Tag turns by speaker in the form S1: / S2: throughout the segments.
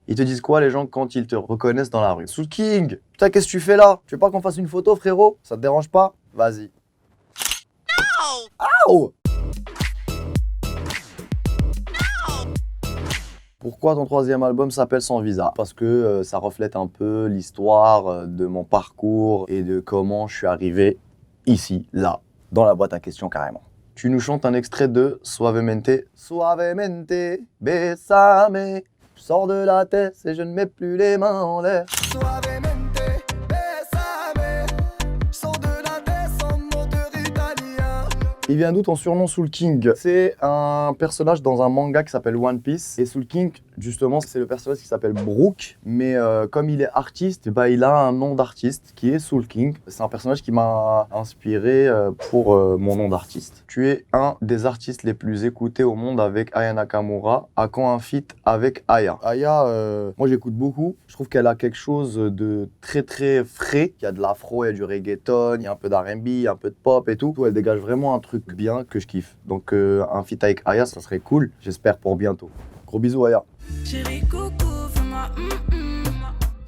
S1: Ils te disent quoi les gens quand ils te reconnaissent dans la rue? Soul King, putain, qu'est-ce que tu fais là? Tu veux pas qu'on fasse une photo, frérot? Ça te dérange pas? Vas-y. Aouh! Pourquoi ton troisième album s'appelle Sans Visa? Parce que ça reflète un peu l'histoire de mon parcours et de comment je suis arrivé ici, là, dans la boîte à questions carrément. Tu nous chantes un extrait de Suavemente. Suavemente, besame. Je sors de la tête et je ne mets plus les mains en l'air. Suavemente, besame. Je sors de la tête sans moteur italien. Il vient d'où ton surnom Soul King? C'est un personnage dans un manga qui s'appelle One Piece. Et Soul King, justement, c'est le personnage qui s'appelle Brook. Mais comme il est artiste, bah, il a un nom d'artiste qui est Soul King. C'est un personnage qui m'a inspiré pour mon nom d'artiste. Tu es un des artistes les plus écoutés au monde avec Aya Nakamura. À quand un feat avec Aya? Aya, moi j'écoute beaucoup. Je trouve qu'elle a quelque chose de très très frais. Il y a de l'afro, il y a du reggaeton, il y a un peu d'R&B, un peu de pop et tout. Elle dégage vraiment un truc bien que je kiffe. Donc un feat avec Aya, ça serait cool. J'espère pour bientôt. Gros bisous Aya.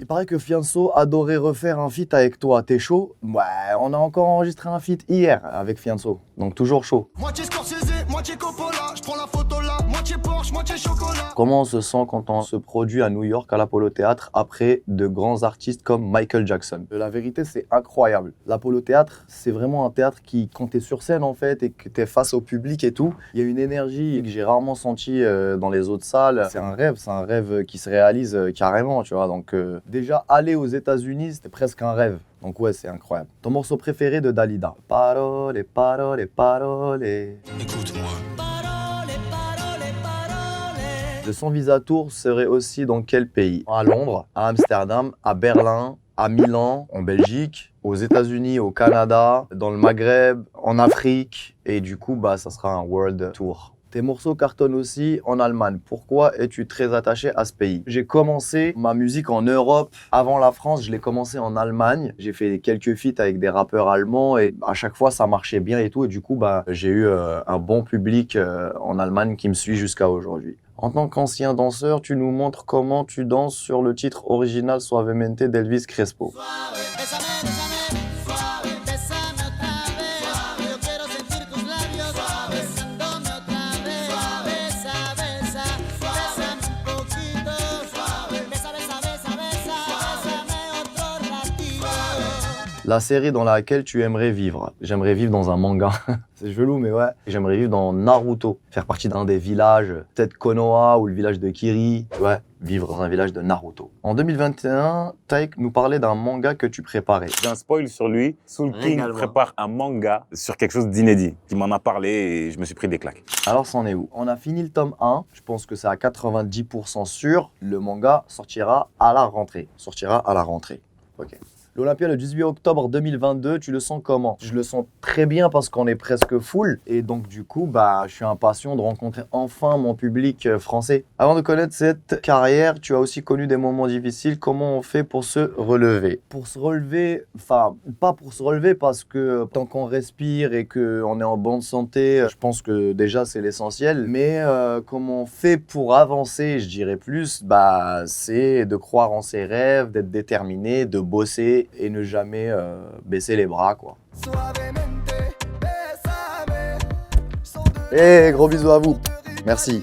S1: Il paraît que Fianso adorait refaire un feat avec toi. T'es chaud? Ouais, on a encore enregistré un feat hier avec Fianso. Donc toujours chaud. Moitié Scorsese, moitié Coppola. Je prends la photo là, moitié Porsche, moitié chocolat. Comment on se sent quand on se produit à New York à l'Apollo Théâtre après de grands artistes comme Michael Jackson? La vérité, c'est incroyable. L'Apollo Théâtre, c'est vraiment un théâtre qui, quand t'es sur scène en fait et que t'es face au public et tout, il y a une énergie que j'ai rarement sentie dans les autres salles. C'est un rêve qui se réalise carrément, tu vois. Donc déjà, aller aux États-Unis, c'était presque un rêve. Donc ouais, c'est incroyable. Ton morceau préféré de Dalida? Parole, parole, parole. Écoute-moi. Le Sans Visa Tour serait aussi dans quel pays? À Londres, à Amsterdam, à Berlin, à Milan, en Belgique, aux États-Unis, au Canada, dans le Maghreb, en Afrique. Et du coup, bah, ça sera un World Tour. Tes morceaux cartonnent aussi en Allemagne. Pourquoi es-tu très attaché à ce pays? J'ai commencé ma musique en Europe. Avant la France, je l'ai commencé en Allemagne. J'ai fait quelques feats avec des rappeurs allemands et à chaque fois, ça marchait bien et tout. Et du coup, bah, j'ai eu un bon public en Allemagne qui me suit jusqu'à aujourd'hui. En tant qu'ancien danseur, tu nous montres comment tu danses sur le titre original Suavemente d'Elvis Crespo. La série dans laquelle tu aimerais vivre? J'aimerais vivre dans un manga. C'est chelou, mais ouais. J'aimerais vivre dans Naruto. Faire partie d'un des villages, peut-être Konoha ou le village de Kiri. Ouais, vivre dans un village de Naruto. En 2021, Taïk nous parlait d'un manga que tu préparais.
S2: J'ai un spoil sur lui. Soul King prépare un manga sur quelque chose d'inédit. Il m'en a parlé et je me suis pris des claques.
S1: Alors, c'en est où? On a fini le tome 1. Je pense que c'est à 90% sûr. Le manga sortira à la rentrée. Ok. L'Olympia le 18 octobre 2022, tu le sens comment? Je le sens très bien parce qu'on est presque full et donc du coup, bah, je suis impatient de rencontrer enfin mon public français. Avant de connaître cette carrière, tu as aussi connu des moments difficiles. Comment on fait pour se relever? Pour se relever, enfin, pas pour se relever parce que tant qu'on respire et qu'on est en bonne santé, je pense que déjà c'est l'essentiel. Mais comment on fait pour avancer, je dirais plus, bah, c'est de croire en ses rêves, d'être déterminé, de bosser et ne jamais baisser les bras, quoi. Et gros bisous à vous. Merci.